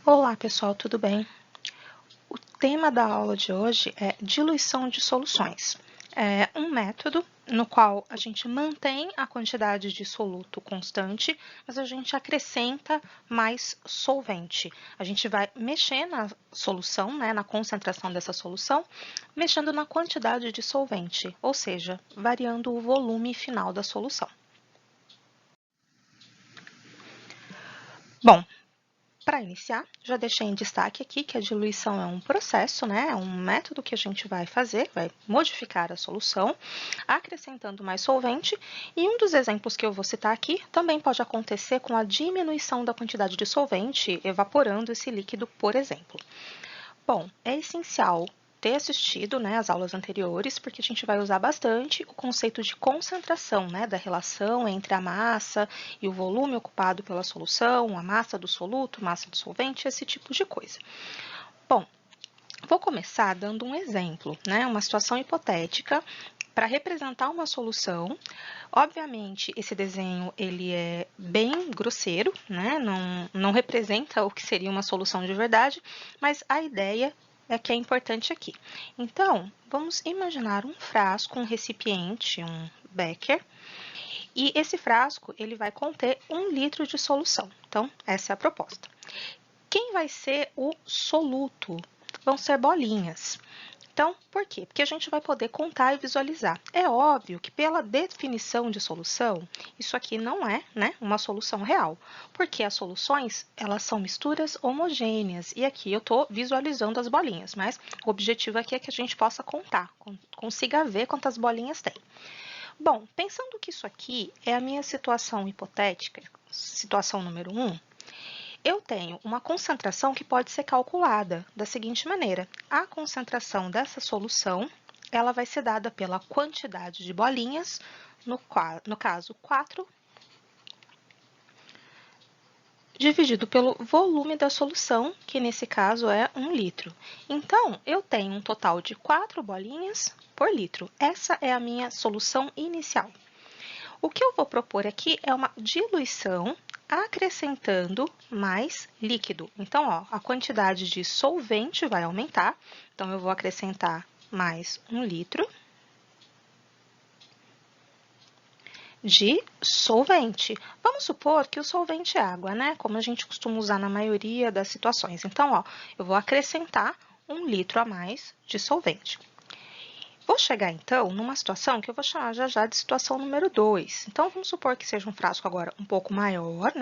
Olá, pessoal, tudo bem? O tema da aula de hoje é diluição de soluções. É um método no qual a gente mantém a quantidade de soluto constante, mas a gente acrescenta mais solvente. A gente vai mexer na solução, na concentração dessa solução, mexendo na quantidade de solvente, ou seja, variando o volume final da solução. Bom, para iniciar, já deixei em destaque aqui que a diluição é um processo, é um método que a gente vai modificar a solução, acrescentando mais solvente, e um dos exemplos que eu vou citar aqui também pode acontecer com a diminuição da quantidade de solvente, evaporando esse líquido, por exemplo. Bom, é essencial ter assistido as aulas anteriores, porque a gente vai usar bastante o conceito de concentração, da relação entre a massa e o volume ocupado pela solução, a massa do soluto, massa do solvente, esse tipo de coisa. Bom, vou começar dando um exemplo, uma situação hipotética para representar uma solução. Obviamente, esse desenho ele é bem grosseiro, não representa o que seria uma solução de verdade, mas a ideia é que é importante aqui. Então, vamos imaginar um frasco, um recipiente, um becker, e esse frasco ele vai conter 1 litro de solução. Então, essa é a proposta. Quem vai ser o soluto? Vão ser bolinhas. Então, por quê? Porque a gente vai poder contar e visualizar. É óbvio que pela definição de solução, isso aqui não é uma solução real, porque as soluções elas são misturas homogêneas, e aqui eu estou visualizando as bolinhas, mas o objetivo aqui é que a gente possa contar, consiga ver quantas bolinhas tem. Bom, pensando que isso aqui é a minha situação hipotética, situação número 1, eu tenho uma concentração que pode ser calculada da seguinte maneira. A concentração dessa solução, ela vai ser dada pela quantidade de bolinhas, no caso 4, dividido pelo volume da solução, que nesse caso é 1 litro. Então, eu tenho um total de 4 bolinhas por litro. Essa é a minha solução inicial. O que eu vou propor aqui é uma diluição acrescentando mais líquido. Então, a quantidade de solvente vai aumentar. Então, eu vou acrescentar mais 1 litro de solvente. Vamos supor que o solvente é água, como a gente costuma usar na maioria das situações. Então, eu vou acrescentar 1 litro a mais de solvente. Vou chegar, então, numa situação que eu vou chamar já de situação número 2. Então, vamos supor que seja um frasco agora um pouco maior,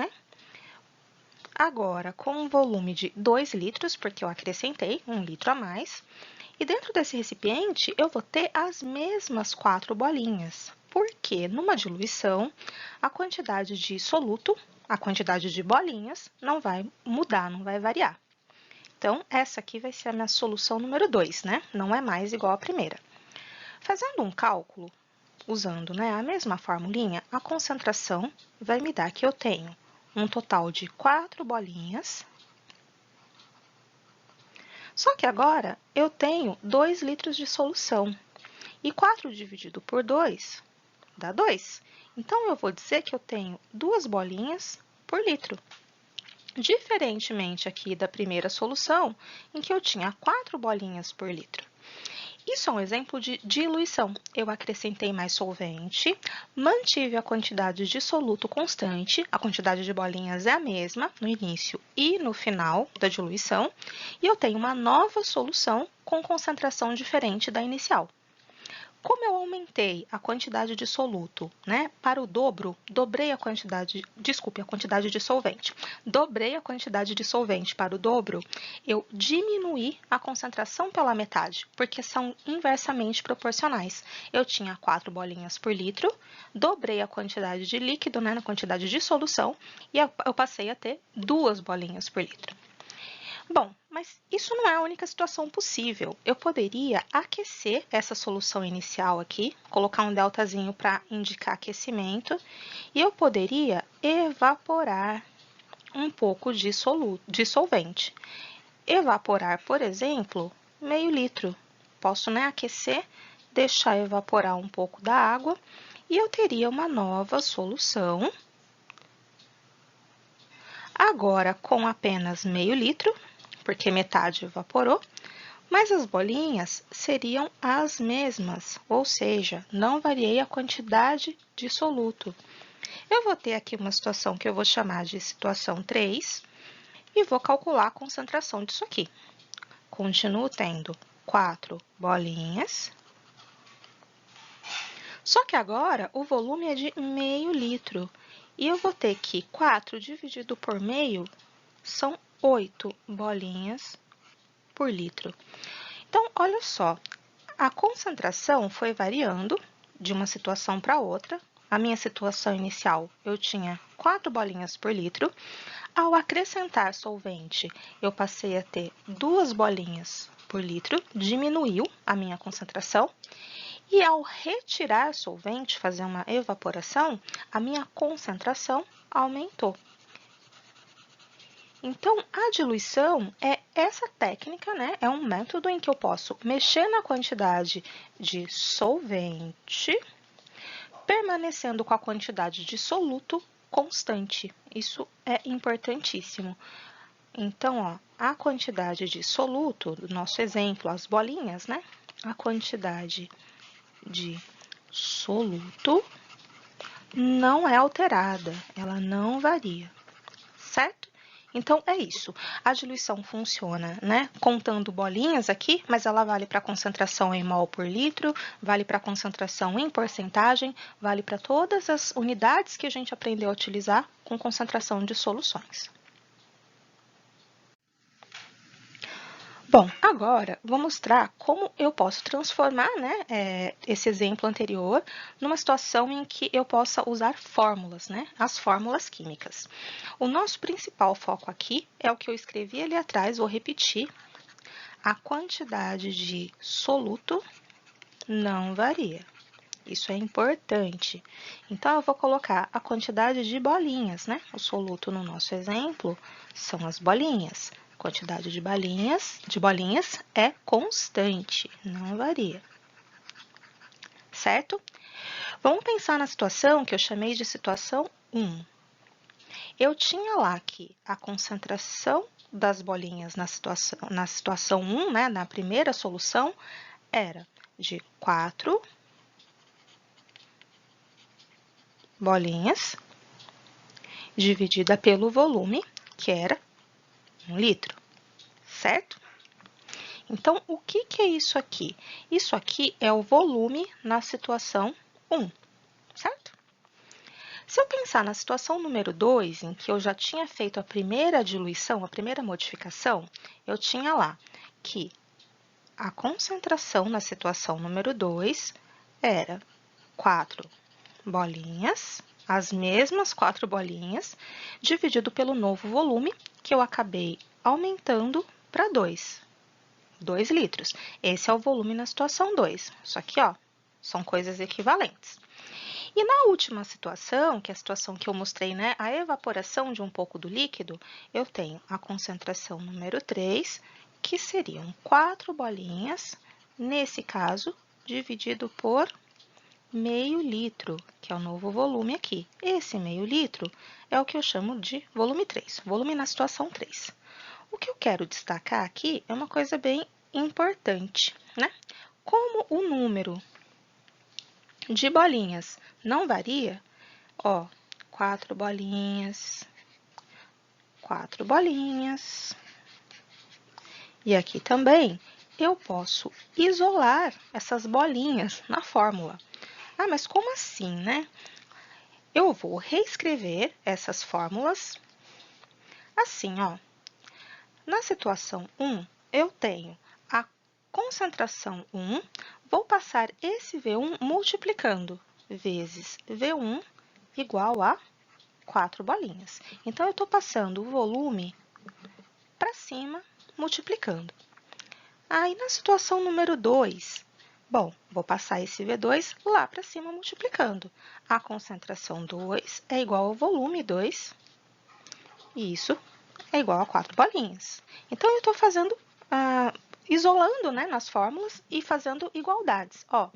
Agora, com um volume de 2 litros, porque eu acrescentei 1 litro a mais. E dentro desse recipiente, eu vou ter as mesmas 4 bolinhas. Porque numa diluição, a quantidade de soluto, a quantidade de bolinhas, não vai mudar, não vai variar. Então, essa aqui vai ser a minha solução número 2, Não é mais igual à primeira. Fazendo um cálculo, usando a mesma formulinha, a concentração vai me dar que eu tenho um total de 4 bolinhas. Só que agora eu tenho 2 litros de solução. E 4 dividido por 2 dá 2. Então, eu vou dizer que eu tenho 2 bolinhas por litro. Diferentemente aqui da primeira solução, em que eu tinha 4 bolinhas por litro. Isso é um exemplo de diluição. Eu acrescentei mais solvente, mantive a quantidade de soluto constante, a quantidade de bolinhas é a mesma no início e no final da diluição, e eu tenho uma nova solução com concentração diferente da inicial. Como eu aumentei a quantidade de soluto, para o dobro, dobrei a quantidade de solvente. Dobrei a quantidade de solvente para o dobro, eu diminuí a concentração pela metade, porque são inversamente proporcionais. Eu tinha 4 bolinhas por litro, dobrei a quantidade de líquido, na quantidade de solução, e eu passei a ter 2 bolinhas por litro. Bom, mas isso não é a única situação possível. Eu poderia aquecer essa solução inicial aqui, colocar um deltazinho para indicar aquecimento, e eu poderia evaporar um pouco de solvente. Evaporar, por exemplo, meio litro. Posso aquecer, deixar evaporar um pouco da água, e eu teria uma nova solução agora com apenas meio litro, porque metade evaporou, mas as bolinhas seriam as mesmas, ou seja, não variei a quantidade de soluto. Eu vou ter aqui uma situação que eu vou chamar de situação 3 e vou calcular a concentração disso aqui. Continuo tendo 4 bolinhas, só que agora o volume é de meio litro. E eu vou ter que 4 dividido por meio são 8 bolinhas por litro. Então, olha só, a concentração foi variando de uma situação para outra. A minha situação inicial, eu tinha 4 bolinhas por litro. Ao acrescentar solvente, eu passei a ter 2 bolinhas por litro, diminuiu a minha concentração. E ao retirar solvente, fazer uma evaporação, a minha concentração aumentou. Então, a diluição é essa técnica, né? É um método em que eu posso mexer na quantidade de solvente, permanecendo com a quantidade de soluto constante. Isso é importantíssimo. Então, ó, a quantidade de soluto, do nosso exemplo, as bolinhas, né? A quantidade de soluto não é alterada, ela não varia, certo? Então, é isso. A diluição funciona, né? Contando bolinhas aqui, mas ela vale para concentração em mol por litro, vale para concentração em porcentagem, vale para todas as unidades que a gente aprendeu a utilizar com concentração de soluções. Bom, agora vou mostrar como eu posso transformar, né, esse exemplo anterior numa situação em que eu possa usar fórmulas, né, as fórmulas químicas. O nosso principal foco aqui é o que eu escrevi ali atrás, vou repetir. A quantidade de soluto não varia. Isso é importante. Então, eu vou colocar a quantidade de bolinhas, né? O soluto no nosso exemplo são as bolinhas. A quantidade de bolinhas é constante, não varia. Certo? Vamos pensar na situação que eu chamei de situação 1. Eu tinha lá que a concentração das bolinhas na situação 1, né, na primeira solução, era de 4 bolinhas dividida pelo volume, que era 1 litro, certo? Então, o que é isso aqui? Isso aqui é o volume na situação 1, certo? Se eu pensar na situação número 2, em que eu já tinha feito a primeira diluição, a primeira modificação, eu tinha lá que a concentração na situação número 2 era 4 bolinhas, as mesmas 4 bolinhas, dividido pelo novo volume, que eu acabei aumentando para 2 litros. Esse é o volume na situação 2. Só que, ó, são coisas equivalentes. E na última situação, que é a situação que eu mostrei, né, a evaporação de um pouco do líquido, eu tenho a concentração número 3, que seriam 4 bolinhas, nesse caso, dividido por meio litro, que é o novo volume aqui. Esse meio litro é o que eu chamo de volume 3, volume na situação 3. O que eu quero destacar aqui é uma coisa bem importante, né? Como o número de bolinhas não varia, ó, 4 bolinhas, 4 bolinhas. E aqui também eu posso isolar essas bolinhas na fórmula. Ah, mas como assim, né? Eu vou reescrever essas fórmulas assim, ó. Na situação 1, eu tenho a concentração 1, vou passar esse V1 multiplicando vezes V1 igual a 4 bolinhas. Então, eu estou passando o volume para cima, multiplicando. Aí, na situação número 2, bom, vou passar esse V2 lá para cima, multiplicando. A concentração 2 é igual ao volume 2, e isso é igual a 4 bolinhas. Então, eu estou fazendo isolando, né, nas fórmulas e fazendo igualdades. Ó,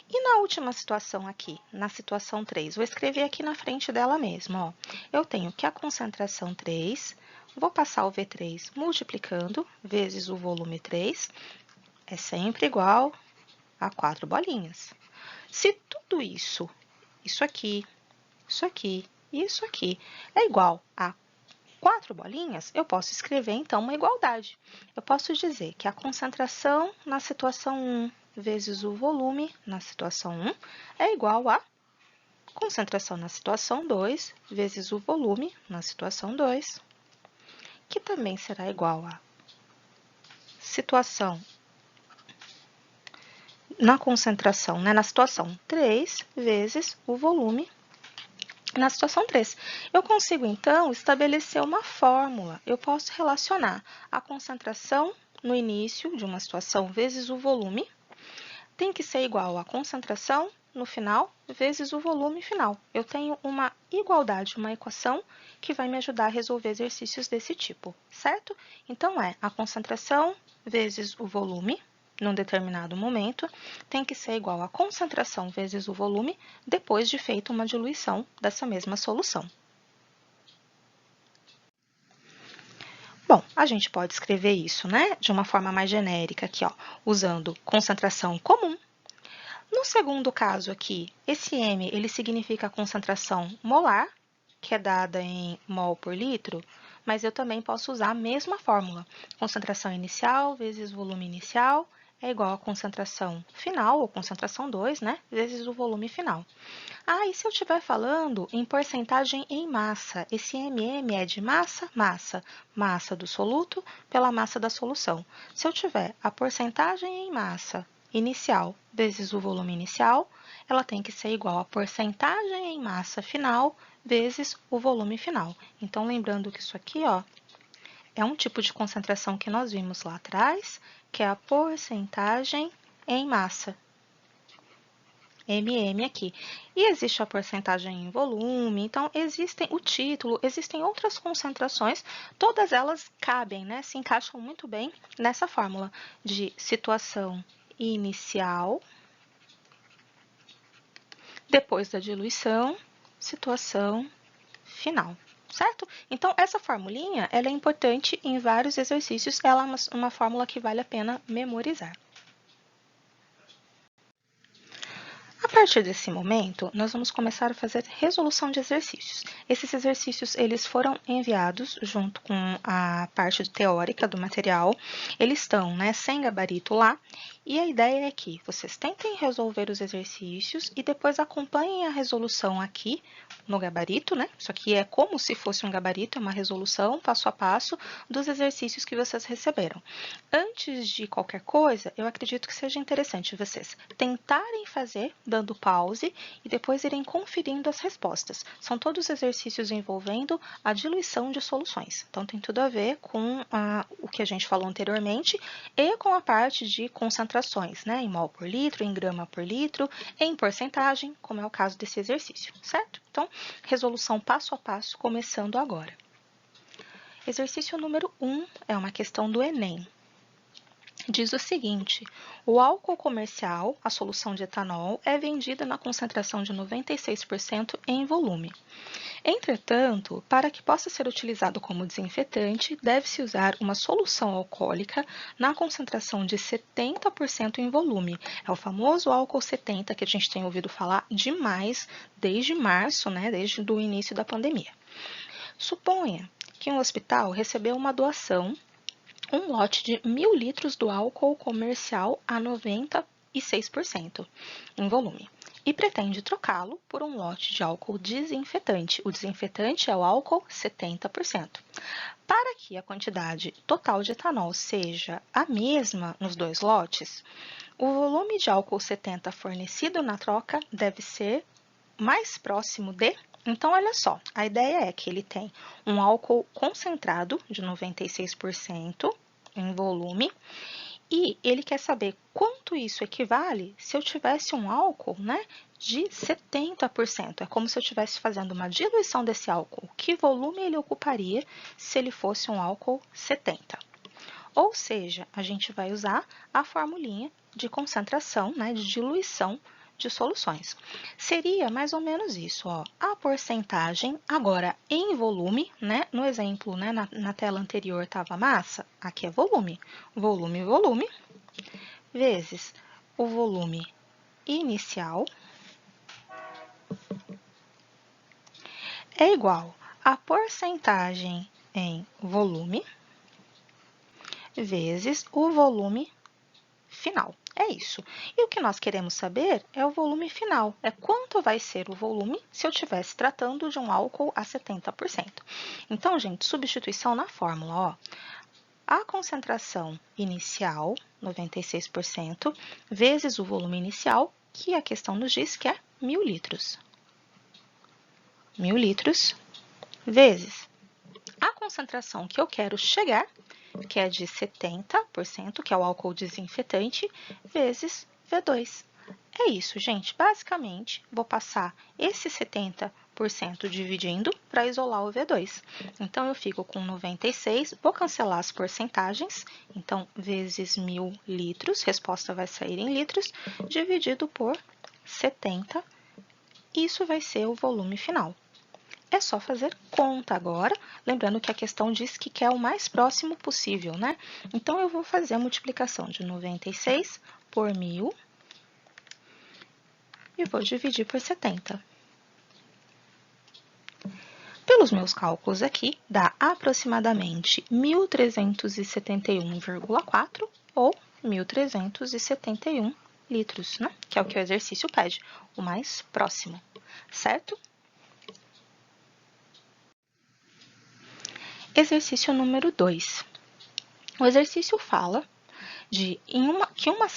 e na última situação aqui, na situação 3, vou escrever aqui na frente dela mesmo, ó. Eu tenho que a concentração 3, vou passar o V3 multiplicando, vezes o volume 3, é sempre igual a 4 bolinhas. Se tudo isso, isso aqui e isso aqui, é igual a 4 bolinhas, eu posso escrever, então, uma igualdade. Eu posso dizer que a concentração na situação 1 vezes o volume na situação 1 é igual a concentração na situação 2 vezes o volume na situação 2, que também será igual a situação na concentração, né, na situação 3 vezes o volume na situação 3. Eu consigo, então, estabelecer uma fórmula. Eu posso relacionar a concentração no início de uma situação vezes o volume tem que ser igual à concentração no final vezes o volume final. Eu tenho uma igualdade, uma equação que vai me ajudar a resolver exercícios desse tipo, certo? Então, é a concentração vezes o volume num determinado momento, tem que ser igual à concentração vezes o volume depois de feita uma diluição dessa mesma solução. Bom, a gente pode escrever isso, né, de uma forma mais genérica aqui, ó, usando concentração comum. No segundo caso aqui, esse M, ele significa a concentração molar, que é dada em mol por litro, mas eu também posso usar a mesma fórmula. Concentração inicial vezes volume inicial é igual a concentração final, ou concentração 2, né, vezes o volume final. Ah, e se eu estiver falando em porcentagem em massa? Esse MM é de massa, massa do soluto pela massa da solução. Se eu tiver a porcentagem em massa inicial vezes o volume inicial, ela tem que ser igual a porcentagem em massa final vezes o volume final. Então, lembrando que isso aqui, ó, é um tipo de concentração que nós vimos lá atrás, que é a porcentagem em massa. MM aqui. E existe a porcentagem em volume, então existem o título, existem outras concentrações, todas elas cabem, né, se encaixam muito bem nessa fórmula de situação inicial, depois da diluição, situação final. Certo? Então, essa formulinha ela é importante em vários exercícios, ela é uma fórmula que vale a pena memorizar. A partir desse momento, nós vamos começar a fazer resolução de exercícios. Esses exercícios, eles foram enviados junto com a parte teórica do material. Eles estão, né, sem gabarito lá. E a ideia é que vocês tentem resolver os exercícios e depois acompanhem a resolução aqui no gabarito, né? Isso aqui é como se fosse um gabarito, é uma resolução passo a passo dos exercícios que vocês receberam. Antes de qualquer coisa, eu acredito que seja interessante vocês tentarem fazer dando pause e depois irem conferindo as respostas. São todos exercícios envolvendo a diluição de soluções. Então, tem tudo a ver com o que a gente falou anteriormente e com a parte de concentrações, né? Em mol por litro, em grama por litro, em porcentagem, como é o caso desse exercício, certo? Então, resolução passo a passo, começando agora. Exercício número 1 é uma questão do Enem. Diz o seguinte: o álcool comercial, a solução de etanol, é vendida na concentração de 96% em volume. Entretanto, para que possa ser utilizado como desinfetante, deve-se usar uma solução alcoólica na concentração de 70% em volume. É o famoso álcool 70 que a gente tem ouvido falar demais desde março, né, desde o início da pandemia. Suponha que um hospital recebeu uma doação, um lote de 1.000 litros do álcool comercial a 96% em volume e pretende trocá-lo por um lote de álcool desinfetante. O desinfetante é o álcool 70%. Para que a quantidade total de etanol seja a mesma nos dois lotes, o volume de álcool 70 fornecido na troca deve ser mais próximo de... Então, olha só, a ideia é que ele tem um álcool concentrado de 96% em volume e ele quer saber quanto isso equivale se eu tivesse um álcool, né, de 70%. É como se eu estivesse fazendo uma diluição desse álcool. Que volume ele ocuparia se ele fosse um álcool 70? Ou seja, a gente vai usar a formulinha de concentração, né, de diluição de soluções. Seria mais ou menos isso, ó, a porcentagem, agora em volume, né, no exemplo, né, na tela anterior estava massa, aqui é volume, volume, vezes o volume inicial, é igual a porcentagem em volume vezes o volume final. É isso. E o que nós queremos saber é o volume final. É quanto vai ser o volume se eu estivesse tratando de um álcool a 70%. Então, gente, substituição na fórmula, ó. A concentração inicial, 96%, vezes o volume inicial, que a questão nos diz que é 1.000 litros. 1.000 litros vezes a concentração que eu quero chegar, que é de 70%, que é o álcool desinfetante, vezes V2. É isso, gente. Basicamente, vou passar esse 70% dividindo para isolar o V2. Então, eu fico com 96, vou cancelar as porcentagens, então, vezes 1.000 litros, resposta vai sair em litros, dividido por 70, isso vai ser o volume final. É só fazer conta agora, lembrando que a questão diz que quer o mais próximo possível, né? Então, eu vou fazer a multiplicação de 96 por 1.000 e vou dividir por 70. Pelos meus cálculos aqui, dá aproximadamente 1.371,4 ou 1.371 litros, né? Que é o que o exercício pede, o mais próximo, certo? Exercício número 2. O exercício fala de que uma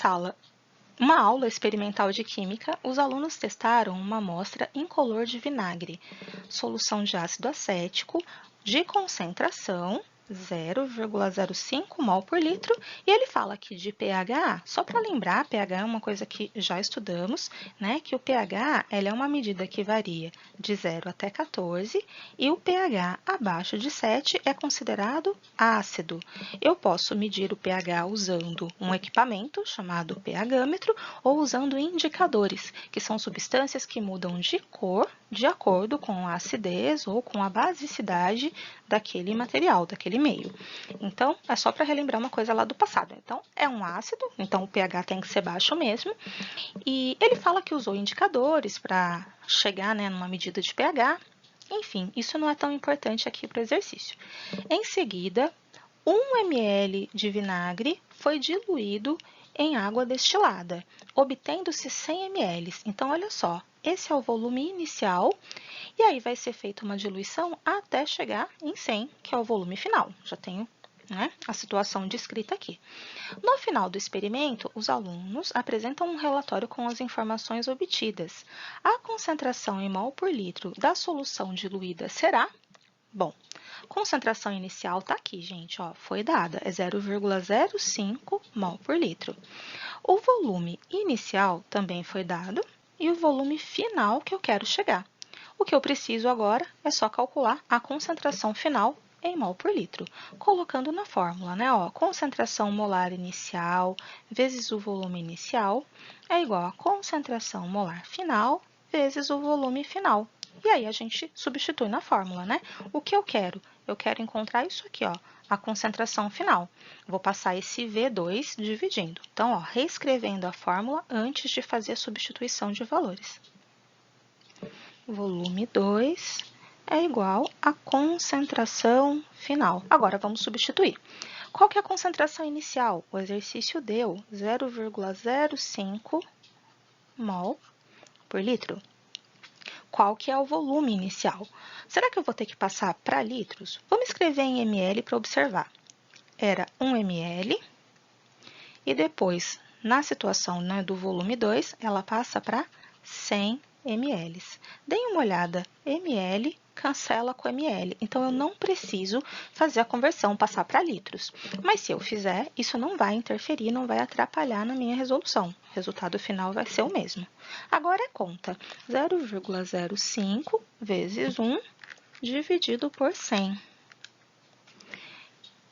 aula experimental de química, os alunos testaram uma amostra incolor de vinagre, solução de ácido acético, de concentração 0,05 mol por litro, e ele fala aqui de pH. Só para lembrar, pH é uma coisa que já estudamos, né? Que o pH ela é uma medida que varia de 0 até 14, e o pH abaixo de 7 é considerado ácido. Eu posso medir o pH usando um equipamento chamado pHmetro ou usando indicadores, que são substâncias que mudam de cor de acordo com a acidez ou com a basicidade daquele material, daquele meio. Então, é só para relembrar uma coisa lá do passado. Então, é um ácido, então o pH tem que ser baixo mesmo. E ele fala que usou indicadores para chegar, né, numa medida de pH. Enfim, isso não é tão importante aqui para o exercício. Em seguida, 1 ml de vinagre foi diluído em água destilada, obtendo-se 100 ml. Então, olha só, esse é o volume inicial, e aí vai ser feita uma diluição até chegar em 100, que é o volume final. Já tenho, né, a situação descrita aqui. No final do experimento, os alunos apresentam um relatório com as informações obtidas. A concentração em mol por litro da solução diluída será... Bom, concentração inicial está aqui, gente, ó, foi dada, é 0,05 mol por litro. O volume inicial também foi dado e o volume final que eu quero chegar. O que eu preciso agora é só calcular a concentração final em mol por litro, colocando na fórmula, né? Ó, concentração molar inicial vezes o volume inicial é igual a concentração molar final vezes o volume final. E aí a gente substitui na fórmula, né? O que eu quero? Eu quero encontrar isso aqui, ó, a concentração final. Vou passar esse V2 dividindo. Então, ó, reescrevendo a fórmula antes de fazer a substituição de valores. Volume 2 é igual à concentração final. Agora, vamos substituir. Qual que é a concentração inicial? O exercício deu 0,05 mol por litro. Qual que é o volume inicial? Será que eu vou ter que passar para litros? Vamos escrever em ml para observar. Era 1 ml e depois, na situação, né, do volume 2, ela passa para 100 ml. Deem uma olhada, ml cancela com ml, então eu não preciso fazer a conversão, passar para litros. Mas se eu fizer, isso não vai interferir, não vai atrapalhar na minha resolução. O resultado final vai ser o mesmo. Agora é conta, 0,05 vezes 1 dividido por 100.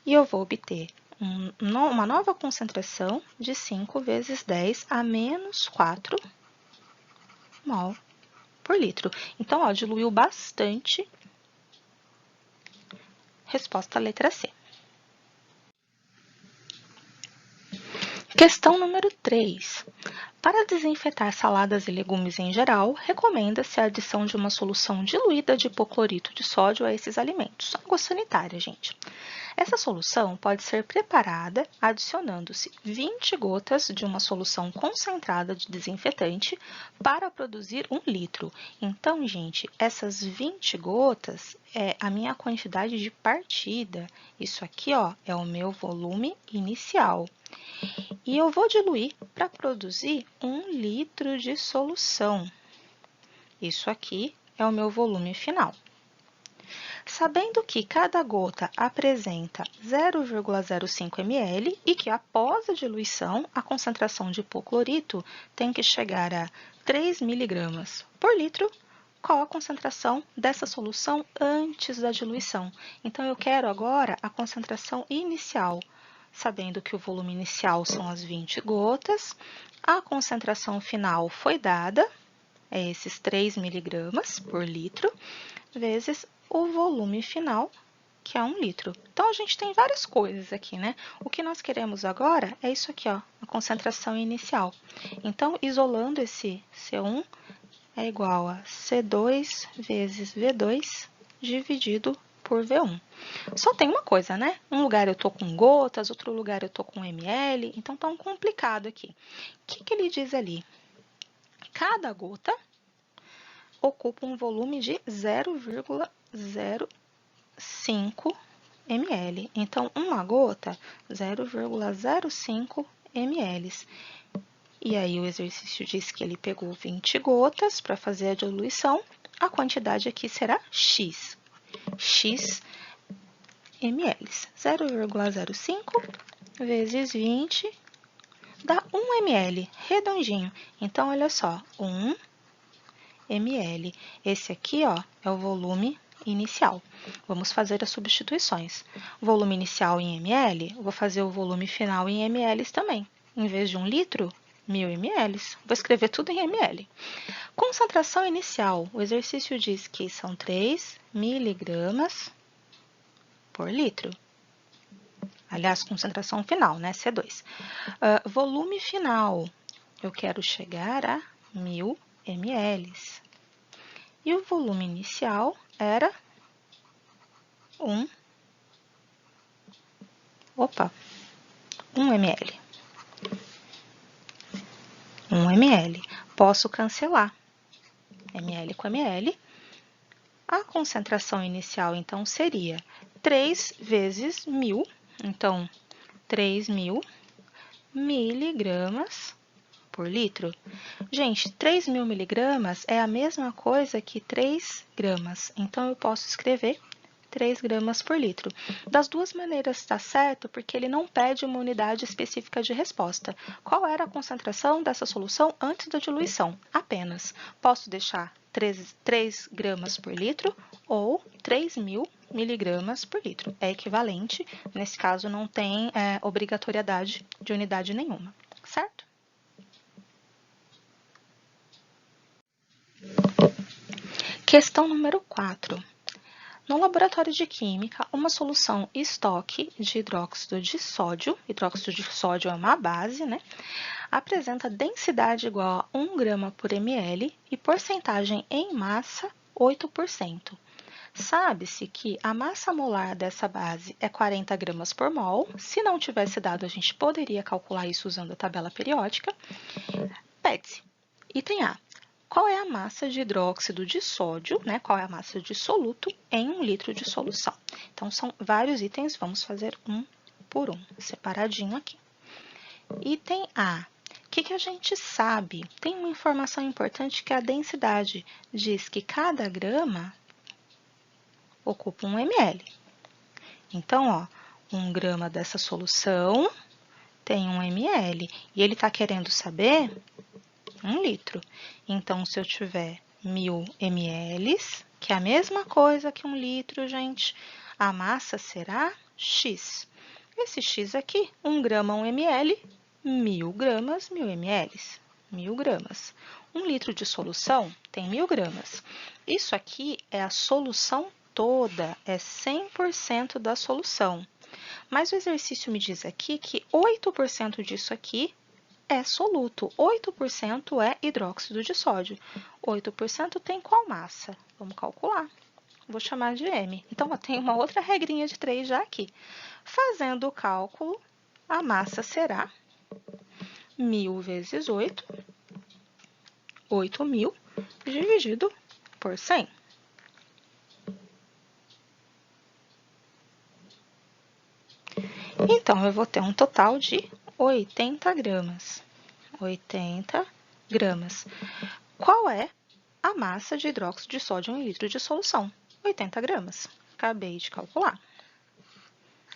E eu vou obter uma nova concentração de 5 vezes 10 a menos 4 mol por litro. Então, ó, diluiu bastante. Resposta letra C. Questão número 3. Para desinfetar saladas e legumes em geral, recomenda-se a adição de uma solução diluída de hipoclorito de sódio a esses alimentos. Água sanitária, gente. Essa solução pode ser preparada adicionando-se 20 gotas de uma solução concentrada de desinfetante para produzir 1 litro. Então, gente, essas 20 gotas é a minha quantidade de partida. Isso aqui, ó, é o meu volume inicial. E eu vou diluir para produzir 1 litro de solução. Isso aqui é o meu volume final. Sabendo que cada gota apresenta 0,05 ml e que após a diluição, a concentração de hipoclorito tem que chegar a 3 mg por litro, qual a concentração dessa solução antes da diluição? Então, eu quero agora a concentração inicial. Sabendo que o volume inicial são as 20 gotas, a concentração final foi dada, é esses 3 mg por litro, vezes o volume final, que é 1 litro. Então, a gente tem várias coisas aqui, né? O que nós queremos agora é isso aqui, ó, a concentração inicial. Então, isolando esse C1, é igual a C2 vezes V2 dividido por V1. Só tem uma coisa, né? Um lugar eu tô com gotas, outro lugar eu tô com ml, então tá um complicado aqui. O que ele diz ali? Cada gota ocupa um volume de 0,05 ml. Então, uma gota, 0,05 ml. E aí, o exercício diz que ele pegou 20 gotas para fazer a diluição. A quantidade aqui será X. X ml. 0,05 vezes 20 dá 1 ml, redondinho. Então, olha só, 1 ml. Esse aqui, ó, é o volume inicial. Vamos fazer as substituições. Volume inicial em ml, eu vou fazer o volume final em ml também. Em vez de 1 litro, 1000 ml. Vou escrever tudo em ml. Concentração inicial. O exercício diz que são 3 miligramas por litro. Aliás, concentração final, né? C2. Volume final. Eu quero chegar a 1000 ml. E o volume inicial era 1 ml. 1 ml. Posso cancelar ml com ml. A concentração inicial, então, seria 3 vezes 1000. Então, 3.000 miligramas por litro. Gente, 3.000 miligramas é a mesma coisa que 3 gramas. Então, eu posso escrever 3 gramas por litro. Das duas maneiras está certo, porque ele não pede uma unidade específica de resposta. Qual era a concentração dessa solução antes da diluição? Apenas. Posso deixar 3 gramas por litro ou 3.000 miligramas por litro. É equivalente, nesse caso não tem obrigatoriedade de unidade nenhuma, certo? Questão número 4. No laboratório de química, uma solução estoque de hidróxido de sódio é uma base, né? Apresenta densidade igual a 1 grama por ml e porcentagem em massa 8%. Sabe-se que a massa molar dessa base é 40 gramas por mol. Se não tivesse dado, a gente poderia calcular isso usando a tabela periódica. Pede-se. Item A. Qual é a massa de hidróxido de sódio, né? Qual é a massa de soluto em 1 litro de solução? Então, são vários itens, vamos fazer um por um, separadinho aqui. Item A. O que a gente sabe? Tem uma informação importante que é a densidade. Diz que cada grama ocupa 1 ml. Então, ó, 1 grama dessa solução tem 1 ml. E ele está querendo saber 1 litro. Então, se eu tiver 1000 ml, que é a mesma coisa que 1 litro, gente, a massa será X. Esse x aqui, 1 grama, 1 ml, 1.000 gramas, 1.000 ml. 1.000 gramas. 1 litro de solução tem 1.000 gramas. Isso aqui é a solução toda, é 100% da solução. Mas o exercício me diz aqui que 8% disso aqui é soluto, 8% é hidróxido de sódio. 8% tem qual massa? Vamos calcular. Vou chamar de M. Então, eu tenho uma outra regrinha de 3 já aqui. Fazendo o cálculo, a massa será 1.000 vezes 8, 8.000, dividido por 100. Então, eu vou ter um total de 80 gramas. 80 gramas. Qual é a massa de hidróxido de sódio em litro de solução? 80 gramas. Acabei de calcular.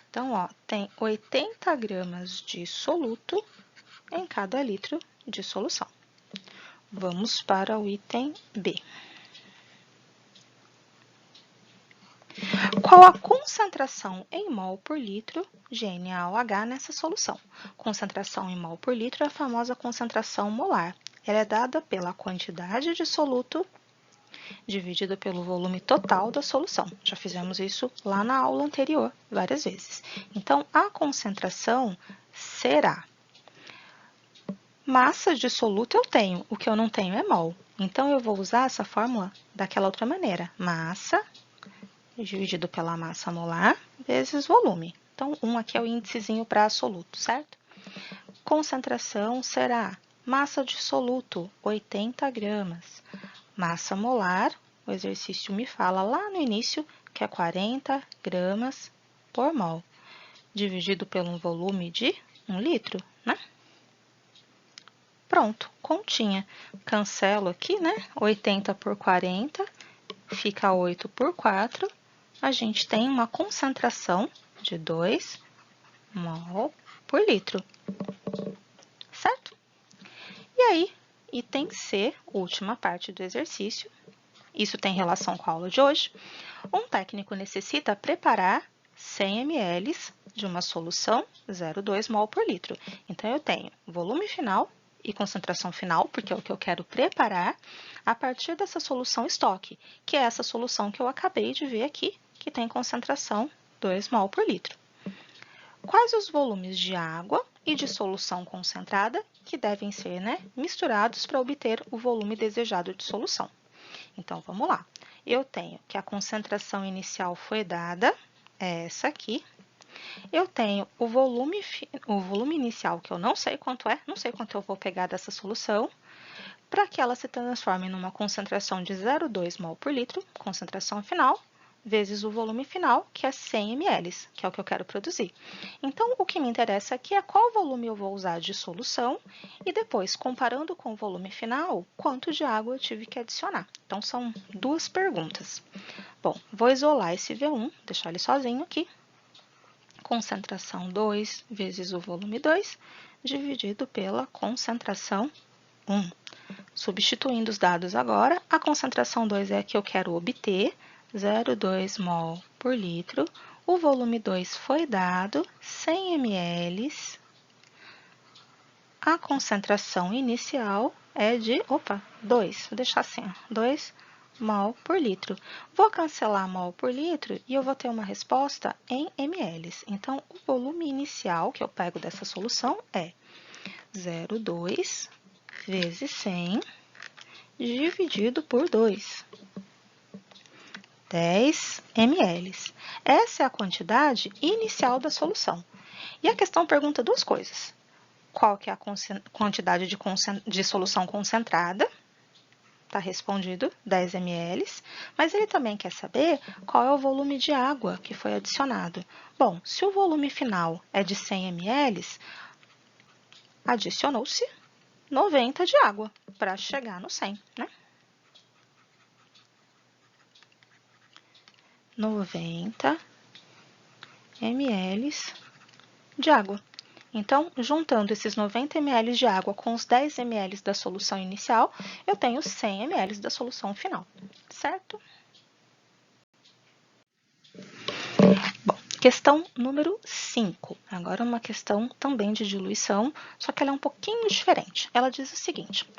Então, ó, tem 80 gramas de soluto em cada litro de solução. Vamos para o item B. Qual a concentração em mol por litro de NaOH nessa solução? Concentração em mol por litro é a famosa concentração molar. Ela é dada pela quantidade de soluto dividido pelo volume total da solução. Já fizemos isso lá na aula anterior várias vezes. Então, a concentração será massa de soluto eu tenho, o que eu não tenho é mol. Então, eu vou usar essa fórmula daquela outra maneira. Massa dividido pela massa molar vezes volume. Então, 1 aqui é o índicezinho para soluto, certo? Concentração será massa de soluto, 80 gramas. Massa molar, o exercício me fala lá no início que é 40 gramas por mol, dividido pelo volume de 1 litro, né? Pronto, continha. Cancelo aqui, né? 80 por 40, fica 8 por 4. A gente tem uma concentração de 2 mol por litro, certo? E aí, item C, última parte do exercício. Isso tem relação com a aula de hoje. Um técnico necessita preparar 100 ml de uma solução 0,2 mol por litro. Então, eu tenho volume final e concentração final, porque é o que eu quero preparar, a partir dessa solução estoque, que é essa solução que eu acabei de ver aqui, que tem concentração 2 mol por litro. Quais os volumes de água e de solução concentrada que devem ser, misturados para obter o volume desejado de solução? Então, vamos lá. Eu tenho que a concentração inicial foi dada, é essa aqui. Eu tenho o volume inicial, que eu não sei quanto é, não sei quanto eu vou pegar dessa solução, para que ela se transforme numa concentração de 0,2 mol por litro, concentração final, vezes o volume final, que é 100 ml, que é o que eu quero produzir. Então, o que me interessa aqui é qual volume eu vou usar de solução e depois, comparando com o volume final, quanto de água eu tive que adicionar. Então, são duas perguntas. Bom, vou isolar esse V1, deixar ele sozinho aqui. Concentração 2 vezes o volume 2, dividido pela concentração 1. Substituindo os dados agora, a concentração 2 é a que eu quero obter, 0,2 mol por litro. O volume 2 foi dado, 100 ml. A concentração inicial é de, 2, vou deixar assim, 2 mol por litro. Vou cancelar mol por litro e eu vou ter uma resposta em ml. Então, o volume inicial que eu pego dessa solução é 0,2 vezes 100 dividido por 2. 10 ml. Essa é a quantidade inicial da solução. E a questão pergunta duas coisas. Qual que é a quantidade de solução concentrada? Está respondido, 10 ml. Mas ele também quer saber qual é o volume de água que foi adicionado. Bom, se o volume final é de 100 ml, adicionou-se 90 de água para chegar no 100, né? 90 ml de água. Então, juntando esses 90 ml de água com os 10 ml da solução inicial, eu tenho 100 ml da solução final, certo? Bom, Questão número 5. Agora uma questão também de diluição, só que ela é um pouquinho diferente. Ela diz o seguinte: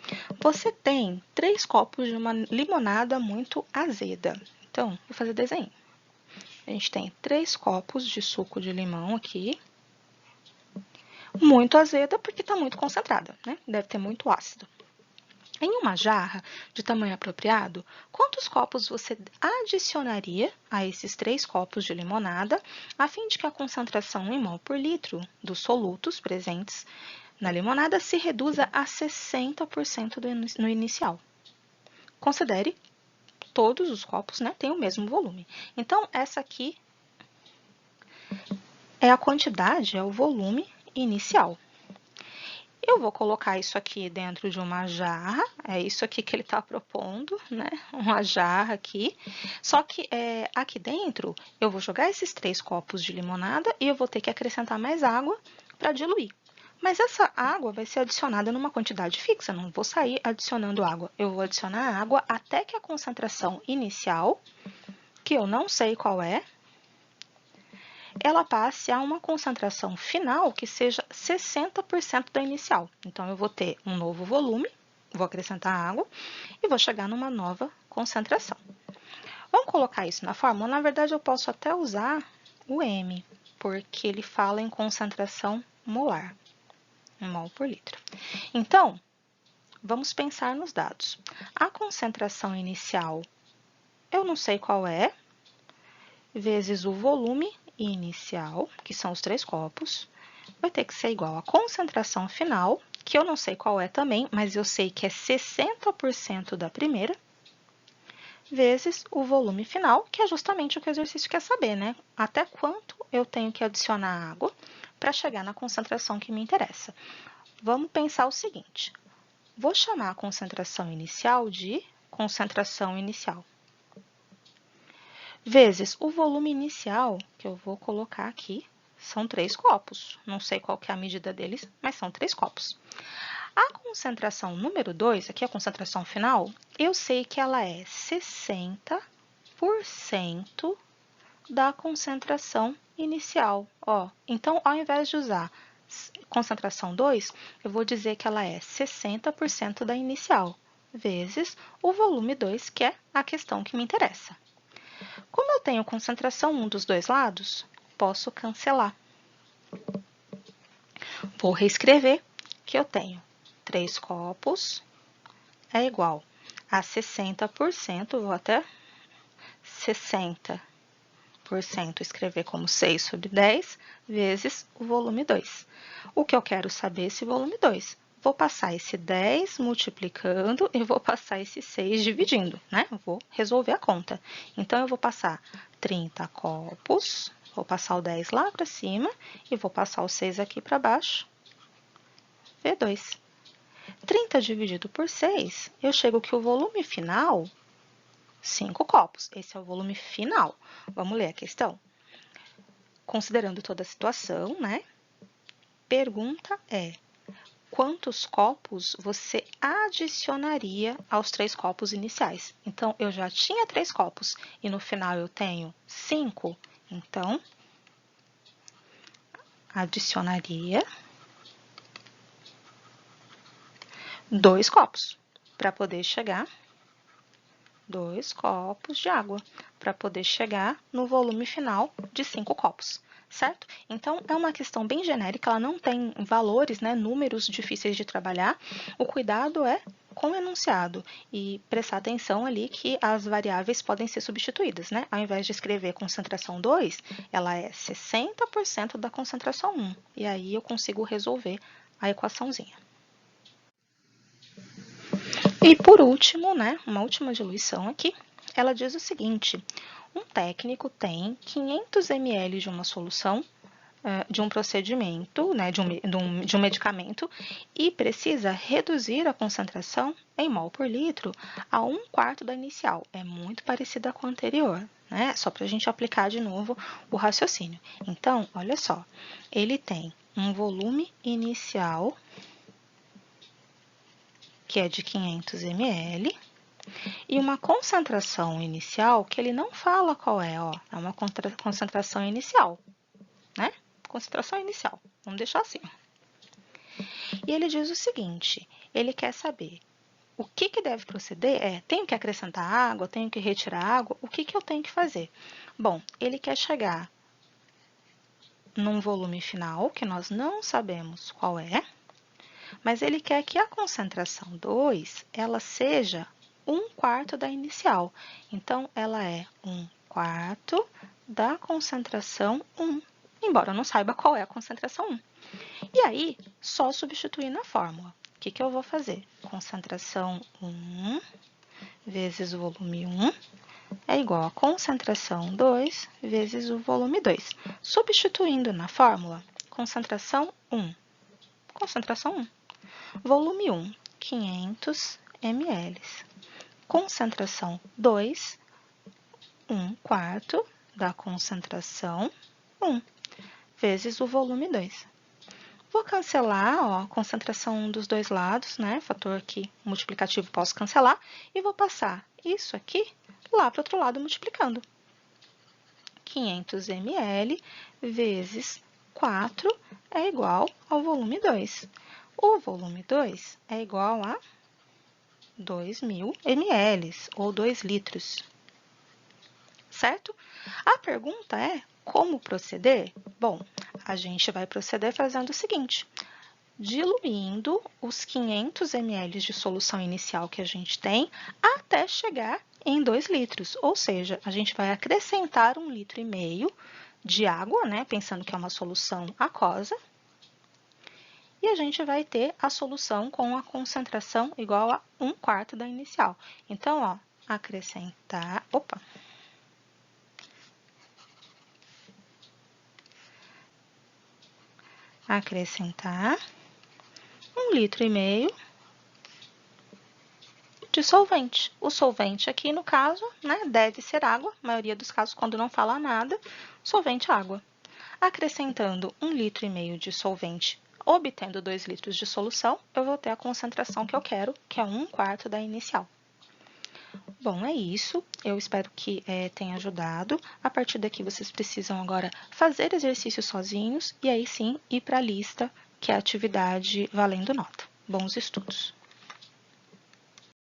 você tem 3 copos de uma limonada muito azeda. Então, vou fazer desenho. A gente tem 3 copos de suco de limão aqui. Muito azeda porque está muito concentrada, né? Deve ter muito ácido. Em uma jarra de tamanho apropriado, quantos copos você adicionaria a esses 3 copos de limonada, a fim de que a concentração em mol por litro dos solutos presentes na limonada se reduza a 60% no inicial? Considere todos os copos, né, têm o mesmo volume. Então, essa aqui é a quantidade, é o volume inicial. Eu vou colocar isso aqui dentro de uma jarra, é isso aqui que ele está propondo, né? Uma jarra aqui. Só que aqui dentro eu vou jogar esses 3 copos de limonada e eu vou ter que acrescentar mais água para diluir. Mas essa água vai ser adicionada numa quantidade fixa, não vou sair adicionando água. Eu vou adicionar água até que a concentração inicial, que eu não sei qual é, ela passe a uma concentração final que seja 60% da inicial. Então, eu vou ter um novo volume, vou acrescentar água e vou chegar numa nova concentração. Vamos colocar isso na fórmula? Na verdade, eu posso até usar o M, porque ele fala em concentração molar, em mol por litro. Então, vamos pensar nos dados. A concentração inicial, eu não sei qual é, vezes o volume inicial, que são os 3 copos, vai ter que ser igual à concentração final, que eu não sei qual é também, mas eu sei que é 60% da primeira, vezes o volume final, que é justamente o que o exercício quer saber, né? Até quanto eu tenho que adicionar água para chegar na concentração que me interessa. Vamos pensar o seguinte: vou chamar a concentração inicial de concentração inicial, vezes o volume inicial, que eu vou colocar aqui, são 3 copos. Não sei qual que é a medida deles, mas são 3 copos. A concentração número 2, aqui a concentração final, eu sei que ela é 60% da concentração inicial. Ó, então, ao invés de usar concentração 2, eu vou dizer que ela é 60% da inicial, vezes o volume 2, que é a questão que me interessa. Como eu tenho concentração 1 dos dois lados, posso cancelar. Vou reescrever que eu tenho 3 copos é igual a 60%, vou até 60% escrever como 6 sobre 10, vezes o volume 2. O que eu quero saber é esse volume 2. Vou passar esse 10 multiplicando e vou passar esse 6 dividindo, né? Vou resolver a conta. Então, eu vou passar 30 copos, vou passar o 10 lá para cima e vou passar o 6 aqui para baixo, V2. 30 dividido por 6, eu chego que o volume final, 5 copos. Esse é o volume final. Vamos ler a questão? Considerando toda a situação, né? Pergunta é: quantos copos você adicionaria aos 3 copos iniciais? Então, eu já tinha 3 copos e no final eu tenho 5. Então, adicionaria 2 copos para poder chegar, 2 copos de água, para poder chegar no volume final de 5 copos. Certo? Então, é uma questão bem genérica, ela não tem valores, né, números difíceis de trabalhar. O cuidado é com o enunciado e prestar atenção ali que as variáveis podem ser substituídas, né? Ao invés de escrever concentração 2, ela é 60% da concentração 1. E aí eu consigo resolver a equaçãozinha. E por último, né, uma última diluição aqui, ela diz o seguinte: um técnico tem 500 ml de uma solução de um procedimento, né, de um medicamento, e precisa reduzir a concentração em mol por litro a 1/4 da inicial. É muito parecida com a anterior, né? Só para a gente aplicar de novo o raciocínio. Então, olha só, ele tem um volume inicial, que é de 500 ml, e uma concentração inicial que ele não fala qual é, ó, é uma concentração inicial, concentração inicial. Vamos deixar assim. E ele diz o seguinte, ele quer saber o que deve proceder tenho que acrescentar água, tenho que retirar água, o que eu tenho que fazer? Bom, ele quer chegar num volume final, que nós não sabemos qual é, mas ele quer que a concentração 2, ela seja 1/4 da inicial. Então, ela é 1/4 da concentração 1, embora eu não saiba qual é a concentração 1. E aí, só substituir na fórmula. O que eu vou fazer? Concentração 1 vezes o volume 1 é igual a concentração 2 vezes o volume 2. Substituindo na fórmula, concentração 1. Concentração 1. Volume 1, 500 ml. Concentração 2, 1/4 da concentração 1, vezes o volume 2. Vou cancelar a concentração dos dois lados, né? Fator aqui multiplicativo posso cancelar. E vou passar isso aqui lá para o outro lado multiplicando. 500 ml vezes 4 é igual ao volume 2. O volume 2 é igual a 2.000 ml, ou 2 litros. Certo? A pergunta é, como proceder? Bom, a gente vai proceder fazendo o seguinte, diluindo os 500 ml de solução inicial que a gente tem até chegar em 2 litros, ou seja, a gente vai acrescentar 1,5 litro de água, né, pensando que é uma solução aquosa, e a gente vai ter a solução com a concentração igual a 1/4 da inicial. Então, ó, acrescentar, acrescentar 1,5 litro de solvente. O solvente aqui, no caso, né, deve ser água, na maioria dos casos, quando não fala nada, solvente água. Acrescentando 1,5 litro de solvente, obtendo 2 litros de solução, eu vou ter a concentração que eu quero, que é 1/4 da inicial. Bom, é isso. Eu espero que tenha ajudado. A partir daqui, vocês precisam agora fazer exercícios sozinhos e aí sim ir para a lista, que é a atividade valendo nota. Bons estudos!